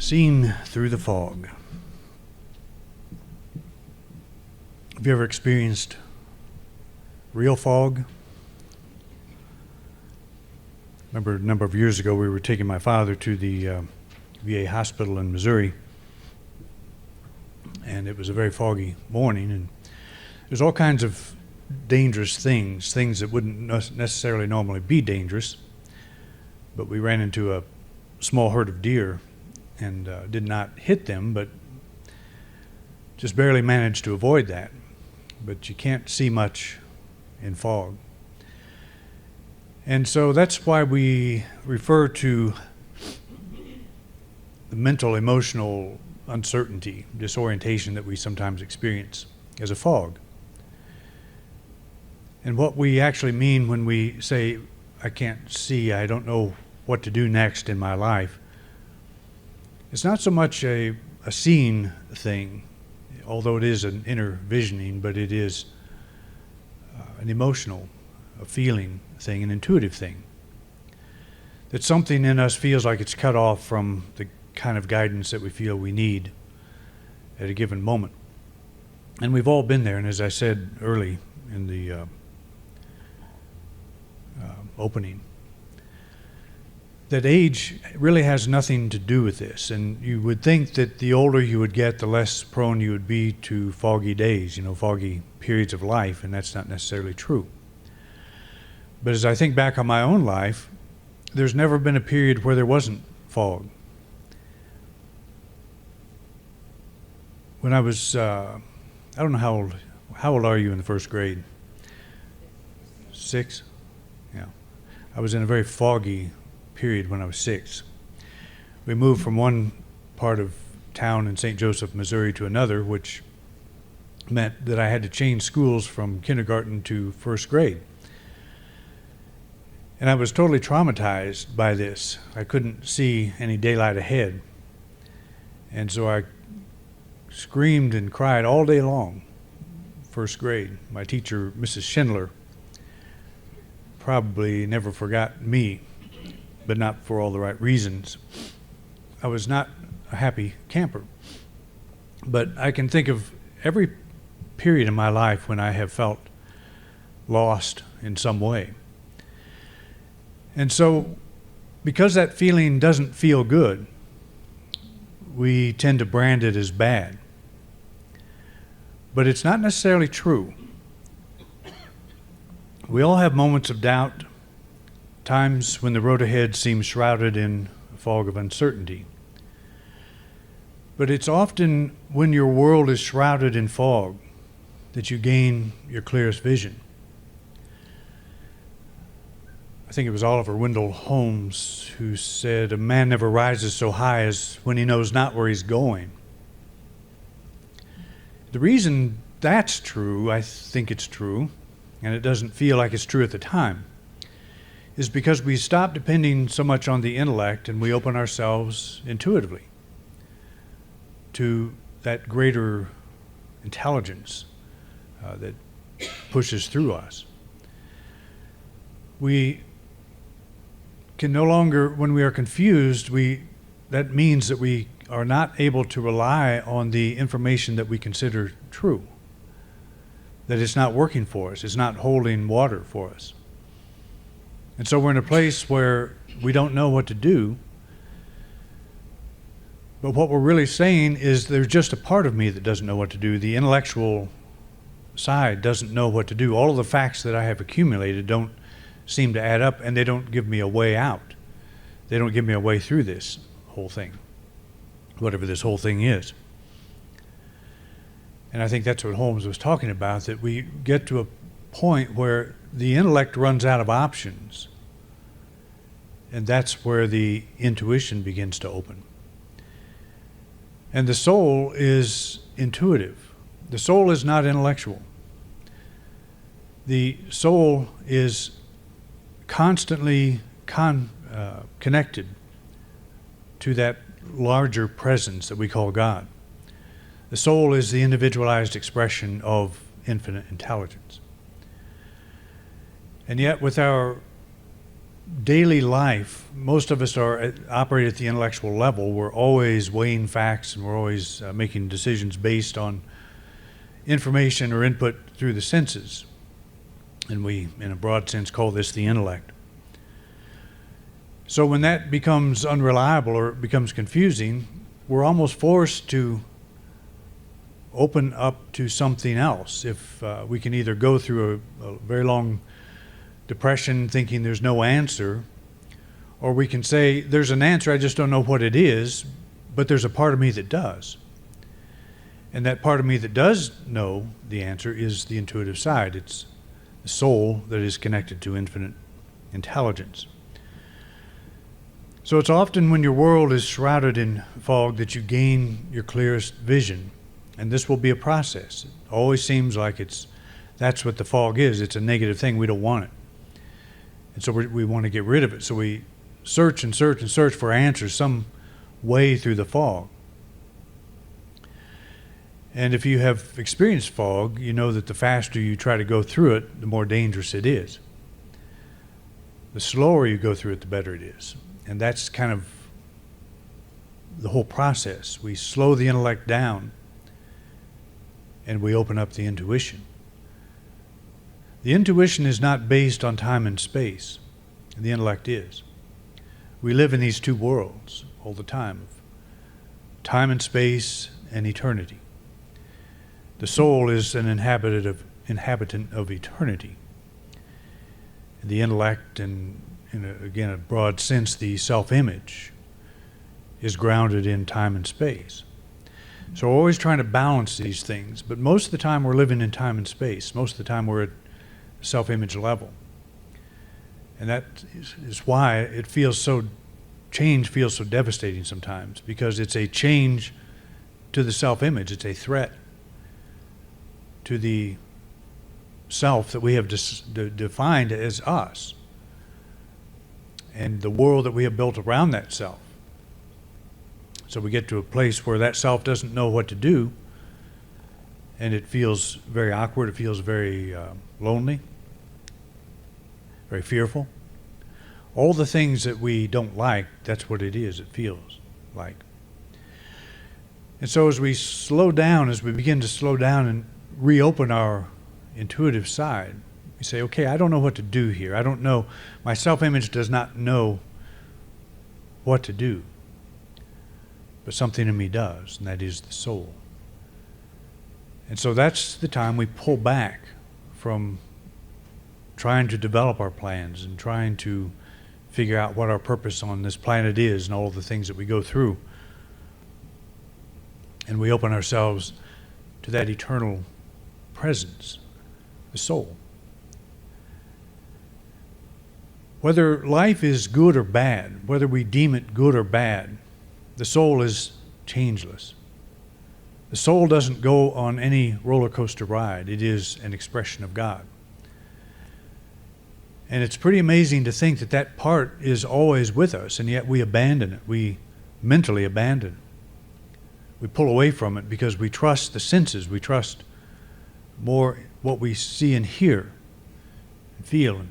Seen through the fog. Have you ever experienced real fog? Remember a number of years ago we were taking my father to the VA hospital in Missouri, and it was a very foggy morning, and there's all kinds of dangerous things that wouldn't necessarily normally be dangerous, but we ran into a small herd of deer and did not hit them, but just barely managed to avoid that. But you can't see much in fog. And so that's why we refer to the mental, emotional uncertainty, disorientation that we sometimes experience as a fog. And what we actually mean when we say, I can't see, I don't know what to do next in my life, it's not so much a seeing thing, although it is an inner visioning, but it is an emotional, a feeling thing, an intuitive thing. That something in us feels like it's cut off from the kind of guidance that we feel we need at a given moment. And we've all been there, and as I said early in the opening, that age really has nothing to do with this. And you would think that the older you would get, the less prone you would be to foggy days, foggy periods of life, and that's not necessarily true. But as I think back on my own life, there's never been a period where there wasn't fog. When I was, I don't know how old are you in the first grade? 6? Yeah. I was in a very foggy period when I was 6. We moved from one part of town in St. Joseph, Missouri to another, which meant that I had to change schools from kindergarten to first grade. And I was totally traumatized by this. I couldn't see any daylight ahead. And so I screamed and cried all day long, first grade. My teacher, Mrs. Schindler, probably never forgot me, but not for all the right reasons. I was not a happy camper. But I can think of every period in my life when I have felt lost in some way. And so, because that feeling doesn't feel good, we tend to brand it as bad. But it's not necessarily true. We all have moments of doubt, times when the road ahead seems shrouded in a fog of uncertainty. But it's often when your world is shrouded in fog that you gain your clearest vision. I think it was Oliver Wendell Holmes who said, "A man never rises so high as when he knows not where he's going." The reason that's true, I think it's true, and it doesn't feel like it's true at the time, is because we stop depending so much on the intellect and we open ourselves intuitively to that greater intelligence that pushes through us. We can no longer, when we are confused, that means that we are not able to rely on the information that we consider true, that it's not working for us, it's not holding water for us. And so we're in a place where we don't know what to do, but what we're really saying is there's just a part of me that doesn't know what to do. The intellectual side doesn't know what to do. All of the facts that I have accumulated don't seem to add up, and they don't give me a way out. They don't give me a way through this whole thing, whatever this whole thing is. And I think that's what Holmes was talking about, that we get to a point where the intellect runs out of options, and that's where the intuition begins to open. And the soul is intuitive. The soul is not intellectual. The soul is constantly connected to that larger presence that we call God. The soul is the individualized expression of infinite intelligence. And yet with our daily life, most of us operate at the intellectual level. We're always weighing facts, and we're always making decisions based on information or input through the senses. And we, in a broad sense, call this the intellect. So when that becomes unreliable or it becomes confusing, we're almost forced to open up to something else. If we can either go through a very long depression thinking there's no answer, or we can say there's an answer, I just don't know what it is, but there's a part of me that does. And that part of me that does know the answer is the intuitive side. It's the soul that is connected to infinite intelligence. So it's often when your world is shrouded in fog that you gain your clearest vision. And this will be a process. It always seems like that's what the fog is. It's a negative thing. We don't want it. And so we want to get rid of it. So we search and search and search for answers some way through the fog. And if you have experienced fog, you know that the faster you try to go through it, the more dangerous it is. The slower you go through it, the better it is. And that's kind of the whole process. We slow the intellect down and we open up the intuition. The intuition is not based on time and space. The intellect is. We live in these two worlds all the time, time and space and eternity. The soul is an inhabitant of eternity. The intellect, and again, a broad sense, the self-image, is grounded in time and space. So we're always trying to balance these things, but most of the time we're living in time and space. Most of the time we're at self-image level. And that is why change feels so devastating sometimes, because it's a change to the self-image. It's a threat to the self that we have defined as us, and the world that we have built around that self. So we get to a place where that self doesn't know what to do, and it feels very awkward, it feels very lonely, very fearful. All the things that we don't like, that's what it is, it feels like. And so as we begin to slow down and reopen our intuitive side, we say, okay, I don't know what to do here. I don't know. My self-image does not know what to do. But something in me does, and that is the soul. And so that's the time we pull back from trying to develop our plans and trying to figure out what our purpose on this planet is and all of the things that we go through. And we open ourselves to that eternal presence, the soul. Whether life is good or bad, whether we deem it good or bad, the soul is changeless. The soul doesn't go on any roller coaster ride. It is an expression of God. And it's pretty amazing to think that that part is always with us, and yet we abandon it. We mentally abandon it. We pull away from it because we trust the senses. We trust more what we see and hear and feel and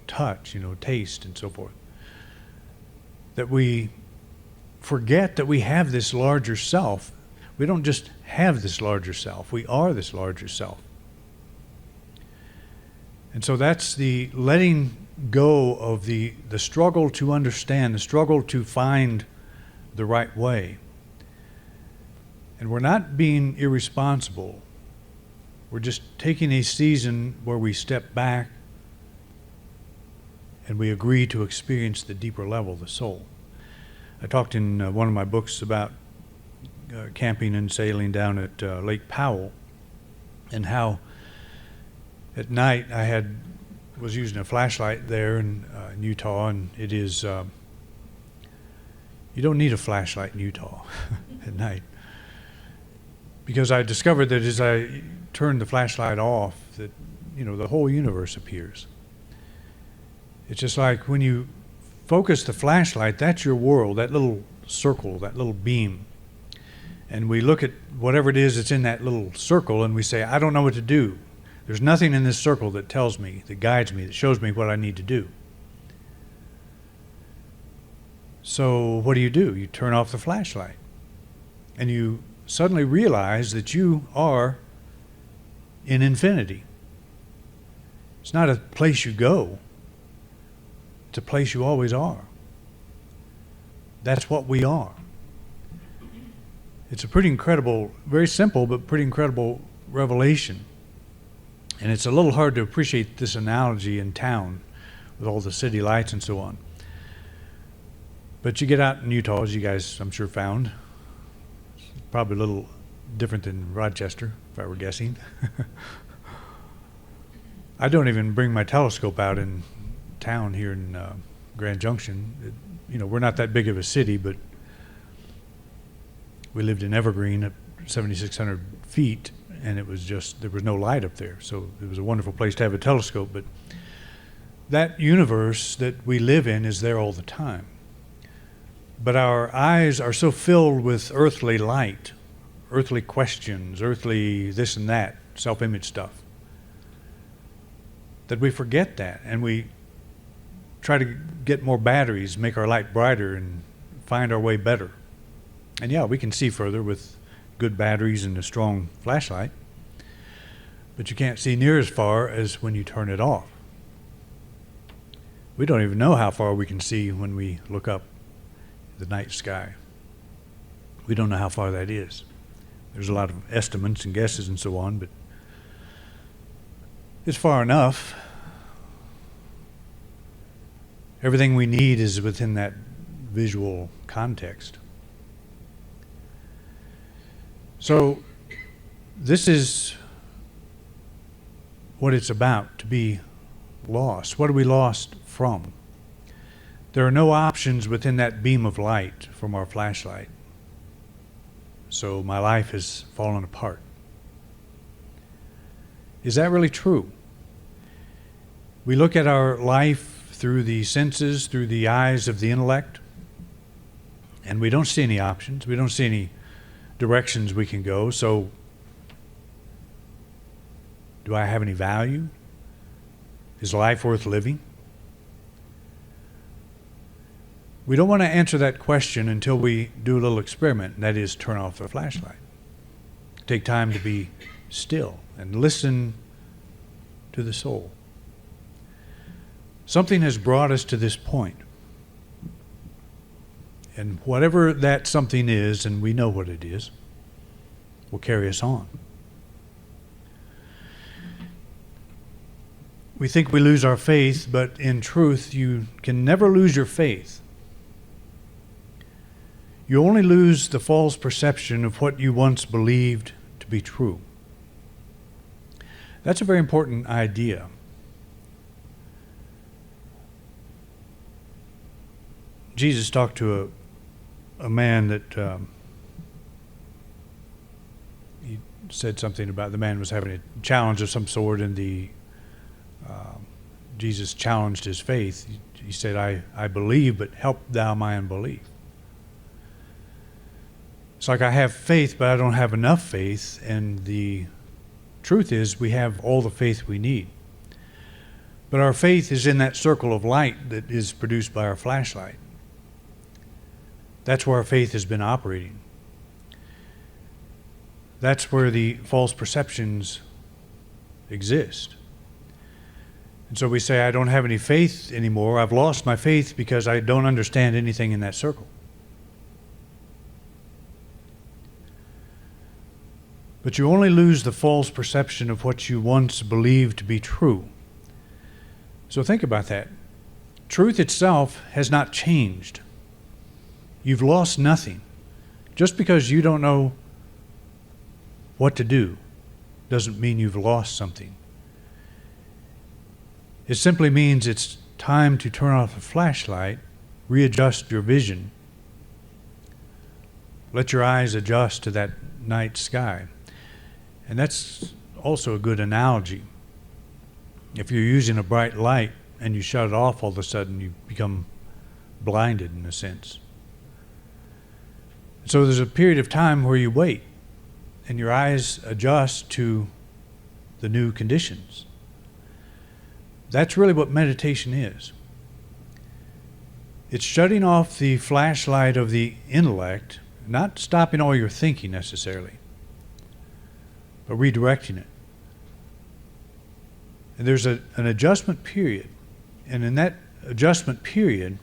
touch, taste and so forth. That we forget that we have this larger self. We don't just have this larger self. We are this larger self. And so that's the letting go of the struggle to understand, the struggle to find the right way. And we're not being irresponsible. We're just taking a season where we step back and we agree to experience the deeper level, the soul. I talked in one of my books about camping and sailing down at Lake Powell, and how at night I was using a flashlight there in Utah, and it is you don't need a flashlight in Utah at night, because I discovered that as I turned the flashlight off, that the whole universe appears. It's just like when you focus the flashlight, that's your world, that little circle, that little beam. And we look at whatever it is that's in that little circle and we say, I don't know what to do. There's nothing in this circle that tells me, that guides me, that shows me what I need to do. So what do? You turn off the flashlight. And you suddenly realize that you are in infinity. It's not a place you go. It's a place you always are. That's what we are. It's a pretty incredible, very simple, but pretty incredible revelation. And it's a little hard to appreciate this analogy in town with all the city lights and so on. But you get out in Utah, as you guys, I'm sure, found. It's probably a little different than Rochester, if I were guessing. I don't even bring my telescope out in town here in Grand Junction. We're not that big of a city, but we lived in Evergreen at 7,600 feet, and it was just, there was no light up there. So it was a wonderful place to have a telescope. But that universe that we live in is there all the time. But our eyes are so filled with earthly light, earthly questions, earthly this and that, self-image stuff, that we forget that, and we try to get more batteries, make our light brighter, and find our way better. And yeah, we can see further with good batteries and a strong flashlight, but you can't see near as far as when you turn it off. We don't even know how far we can see when we look up the night sky. We don't know how far that is. There's a lot of estimates and guesses and so on, but it's far enough. Everything we need is within that visual context. So this is what it's about, to be lost. What are we lost from? There are no options within that beam of light from our flashlight. So my life has fallen apart. Is that really true? We look at our life through the senses, through the eyes of the intellect, and we don't see any options. We don't see any directions we can go. So do I have any value? Is life worth living? We don't want to answer that question until we do a little experiment, and that is turn off the flashlight. Take time to be still and listen to the soul. Something has brought us to this point. And whatever that something is, and we know what it is, will carry us on. We think we lose our faith, but in truth, you can never lose your faith. You only lose the false perception of what you once believed to be true. That's a very important idea. Jesus talked to a man that he said something about the man was having a challenge of some sort, and Jesus challenged his faith. He said, I believe, but help thou my unbelief. It's like I have faith, but I don't have enough faith, and the truth is we have all the faith we need. But our faith is in that circle of light that is produced by our flashlight. That's where our faith has been operating. That's where the false perceptions exist. And so we say, I don't have any faith anymore. I've lost my faith because I don't understand anything in that circle. But you only lose the false perception of what you once believed to be true. So think about that. Truth itself has not changed. You've lost nothing. Just because you don't know what to do doesn't mean you've lost something. It simply means it's time to turn off the flashlight, readjust your vision, let your eyes adjust to that night sky. And that's also a good analogy. If you're using a bright light and you shut it off, all of a sudden you become blinded in a sense. So there's a period of time where you wait and your eyes adjust to the new conditions. That's really what meditation is. It's shutting off the flashlight of the intellect, not stopping all your thinking necessarily, but redirecting it. And there's an adjustment period. And in that adjustment period,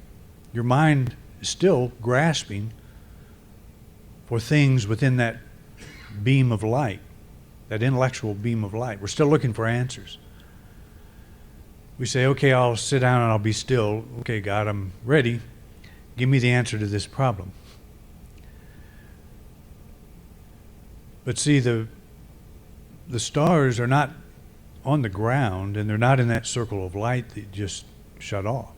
your mind is still grasping for things within that beam of light, that intellectual beam of light. We're still looking for answers. We say, okay, I'll sit down and I'll be still. Okay, God, I'm ready. Give me the answer to this problem. But see, the stars are not on the ground, and they're not in that circle of light that just shut off.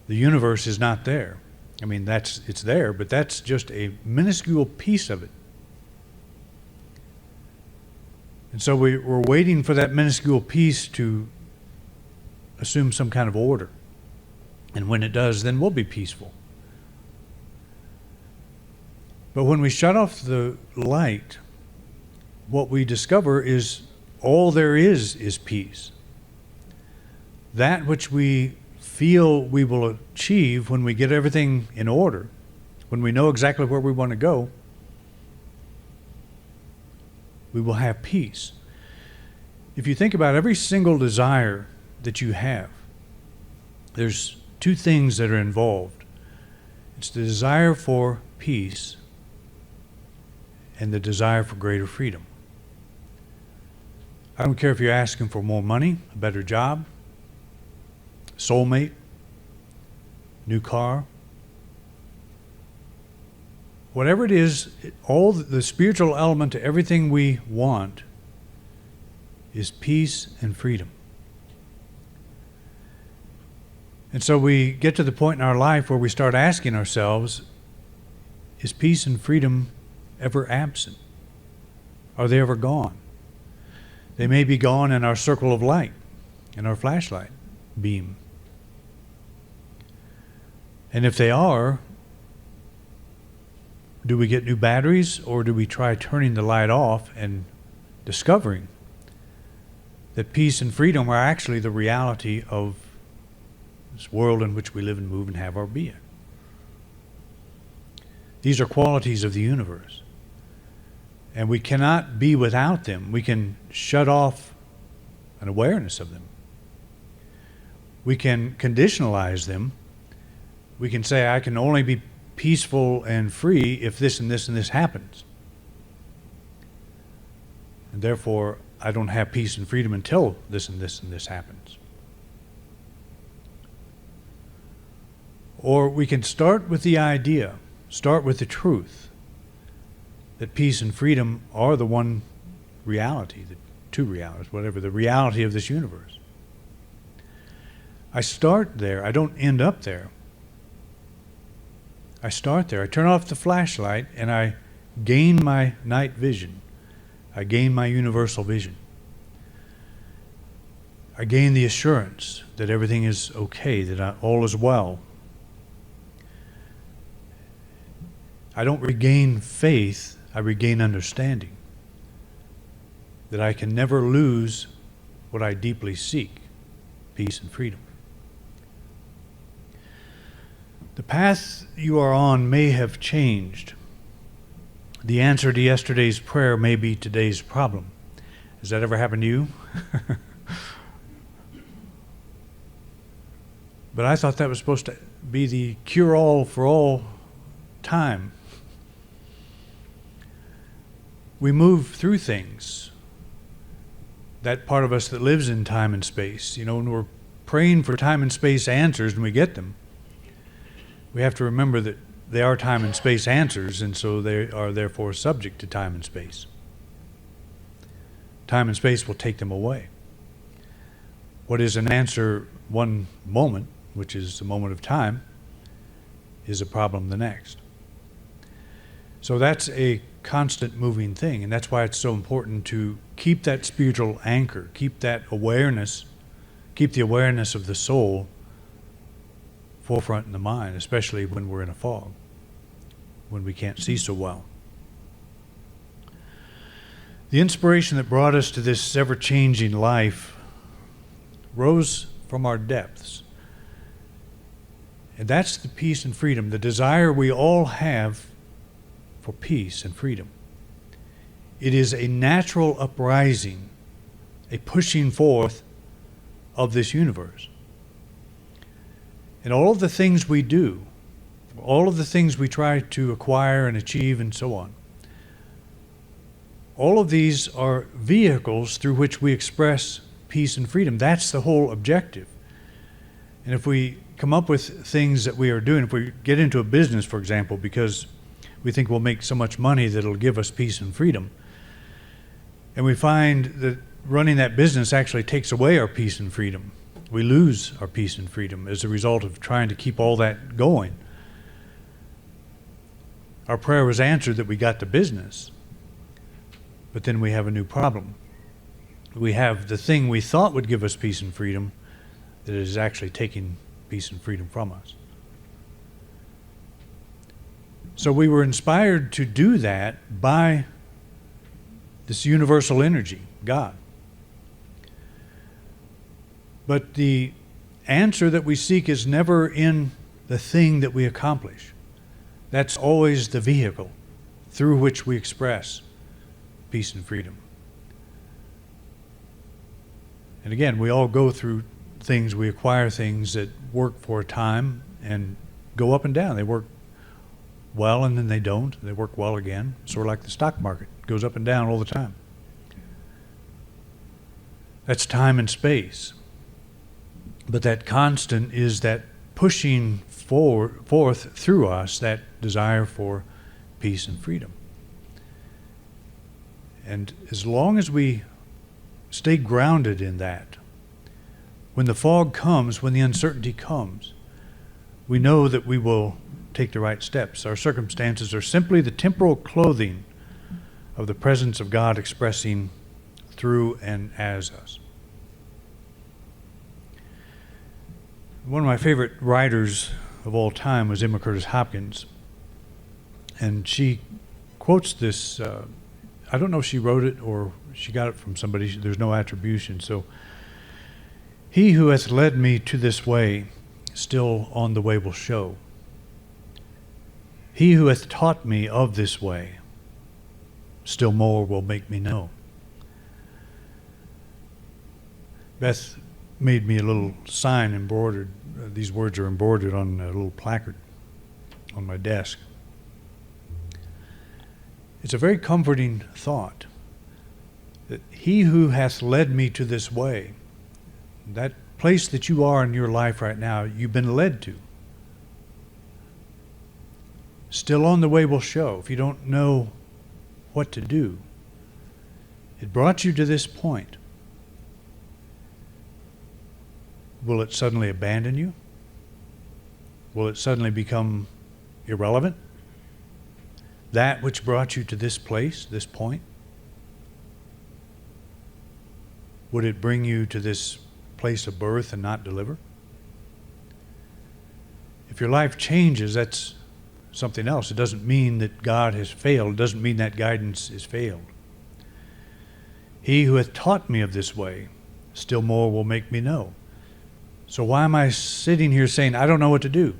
The universe is not there. I mean, it's there, but that's just a minuscule piece of it. And so we're waiting for that minuscule piece to assume some kind of order. And when it does, then we'll be peaceful. But when we shut off the light, what we discover is all there is peace. That which we feel we will achieve when we get everything in order, when we know exactly where we want to go, we will have peace. If you think about every single desire that you have, there's two things that are involved. It's the desire for peace and the desire for greater freedom. I don't care if you're asking for more money, a better job, soulmate, new car. Whatever it is, all the spiritual element to everything we want is peace and freedom. And so we get to the point in our life where we start asking ourselves, is peace and freedom ever absent? Are they ever gone? They may be gone in our circle of light, in our flashlight beam. And if they are, do we get new batteries, or do we try turning the light off and discovering that peace and freedom are actually the reality of this world in which we live and move and have our being? These are qualities of the universe, and we cannot be without them. We can shut off an awareness of them. We can conditionalize them. We can say, I can only be peaceful and free if this and this and this happens. And therefore, I don't have peace and freedom until this and this and this happens. Or we can start with the idea, start with the truth, that peace and freedom are the one reality, the two realities, whatever, the reality of this universe. I start there. I don't end up there. I start there. I turn off the flashlight and I gain my night vision. I gain my universal vision. I gain the assurance that everything is okay, that all is well. I don't regain faith, I regain understanding. That I can never lose what I deeply seek, peace and freedom. The path you are on may have changed. The answer to yesterday's prayer may be today's problem. Has that ever happened to you? But I thought that was supposed to be the cure-all for all time. We move through things. That part of us that lives in time and space. You know, when we're praying for time and space answers and we get them, we have to remember that they are time and space answers, and so they are therefore subject to time and space. Time and space will take them away. What is an answer one moment, which is a moment of time, is a problem the next. So that's a constant moving thing, and that's why it's so important to keep that spiritual anchor, keep that awareness, keep the awareness of the soul forefront in the mind, especially when we're in a fog, when we can't see so well. The inspiration that brought us to this ever-changing life rose from our depths. And that's the peace and freedom, the desire we all have for peace and freedom. It is a natural uprising, a pushing forth of this universe. And all of the things we do, all of the things we try to acquire and achieve and so on, all of these are vehicles through which we express peace and freedom. That's the whole objective. And if we come up with things that we are doing, if we get into a business, for example, because we think we'll make so much money that it'll give us peace and freedom, and we find that running that business actually takes away our peace and freedom, we lose our peace and freedom as a result of trying to keep all that going. Our prayer was answered that we got the business, but then we have a new problem. We have the thing we thought would give us peace and freedom that is actually taking peace and freedom from us. So we were inspired to do that by this universal energy, God. But the answer that we seek is never in the thing that we accomplish. That's always the vehicle through which we express peace and freedom. And again, we all go through things, we acquire things that work for a time and go up and down. They work well and then they don't. They work well again. Sort of like the stock market, it goes up and down all the time. That's time and space. But that constant is that pushing forth through us that desire for peace and freedom. And as long as we stay grounded in that, when the fog comes, when the uncertainty comes, we know that we will take the right steps. Our circumstances are simply the temporal clothing of the presence of God expressing through and as us. One of my favorite writers of all time was Emma Curtis Hopkins. And she quotes this, I don't know if she wrote it or she got it from somebody, there's no attribution. So, he who hath led me to this way, still on the way will show. He who hath taught me of this way, still more will make me know. Beth made me a little sign embroidered. These words are embroidered on a little placard on my desk. It's a very comforting thought that he who hath led me to this way, that place that you are in your life right now, you've been led to, still on the way will show. If you don't know what to do, it brought you to this point. Will it suddenly abandon you? Will it suddenly become irrelevant? That which brought you to this place, this point? Would it bring you to this place of birth and not deliver? If your life changes, that's something else. It doesn't mean that God has failed. It doesn't mean that guidance has failed. He who hath taught me of this way, still more will make me know. So why am I sitting here saying, I don't know what to do?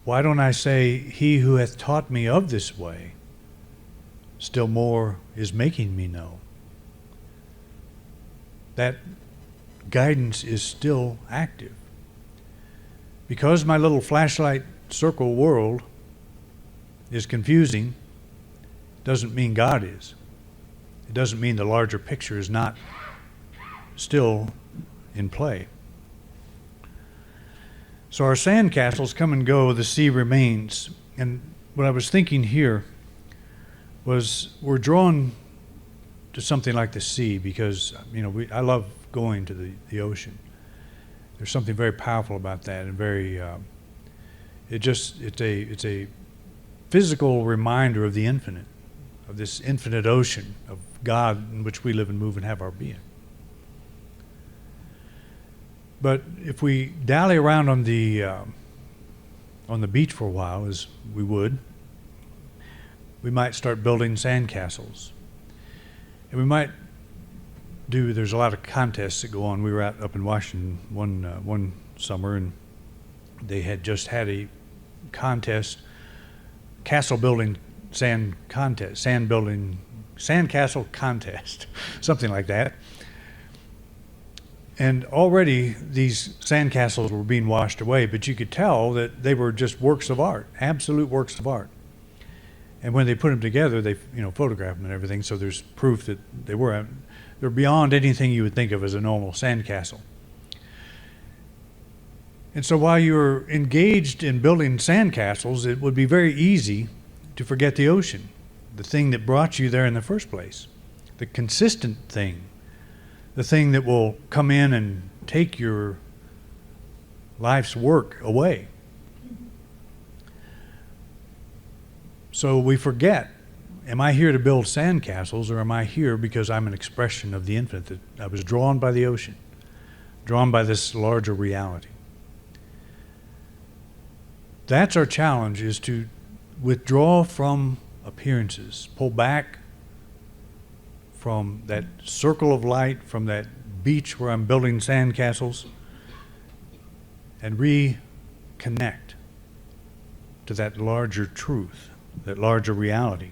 Why don't I say, he who hath taught me of this way, still more is making me know? That guidance is still active. Because my little flashlight circle world is confusing, doesn't mean God is. It doesn't mean the larger picture is not still in play. So our sandcastles come and go, the sea remains. And what I was thinking here was we're drawn to something like the sea because, I love going to the ocean. There's something very powerful about that, and very, it's a physical reminder of the infinite, of this infinite ocean of God in which we live and move and have our being. But if we dally around on the beach for a while, as we would, we might start building sandcastles. And we might there's a lot of contests that go on. We were up in Washington one summer, and they had just had a contest, castle building sand contest, sandcastle contest, something like that. And already these sandcastles were being washed away, but you could tell that they were just works of art, absolute works of art. And when they put them together, they photographed them and everything, so there's proof that they're beyond anything you would think of as a normal sandcastle. And so while you're engaged in building sandcastles, it would be very easy to forget the ocean, the thing that brought you there in the first place, the consistent thing, the thing that will come in and take your life's work away. So we forget, am I here to build sandcastles, or am I here because I'm an expression of the infinite, that I was drawn by the ocean, drawn by this larger reality? That's our challenge, is to withdraw from appearances, pull back from that circle of light, from that beach where I'm building sandcastles, and reconnect to that larger truth, that larger reality.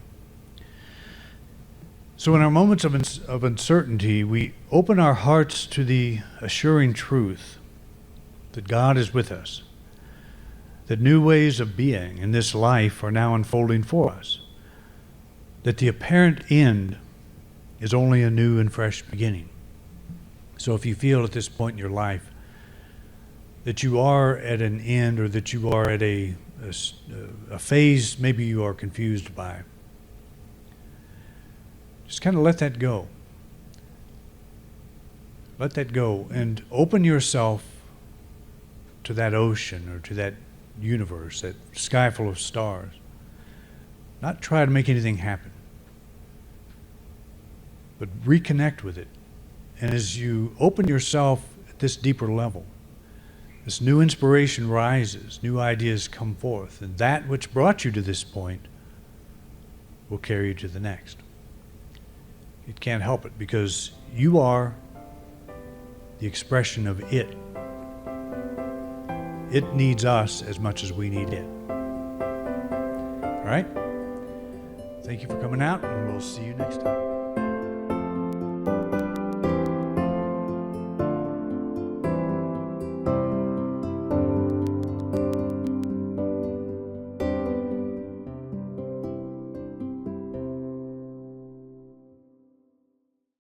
So in our moments of uncertainty, we open our hearts to the assuring truth that God is with us, that new ways of being in this life are now unfolding for us, that the apparent end is only a new and fresh beginning. So if you feel at this point in your life that you are at an end, or that you are at a phase maybe you are confused by, just kind of let that go. Let that go and open yourself to that ocean, or to that universe, that sky full of stars. Not try to make anything happen, but reconnect with it. And as you open yourself at this deeper level, this new inspiration rises, new ideas come forth, and that which brought you to this point will carry you to the next. It can't help it, because you are the expression of it. It needs us as much as we need it. All right? Thank you for coming out, and we'll see you next time.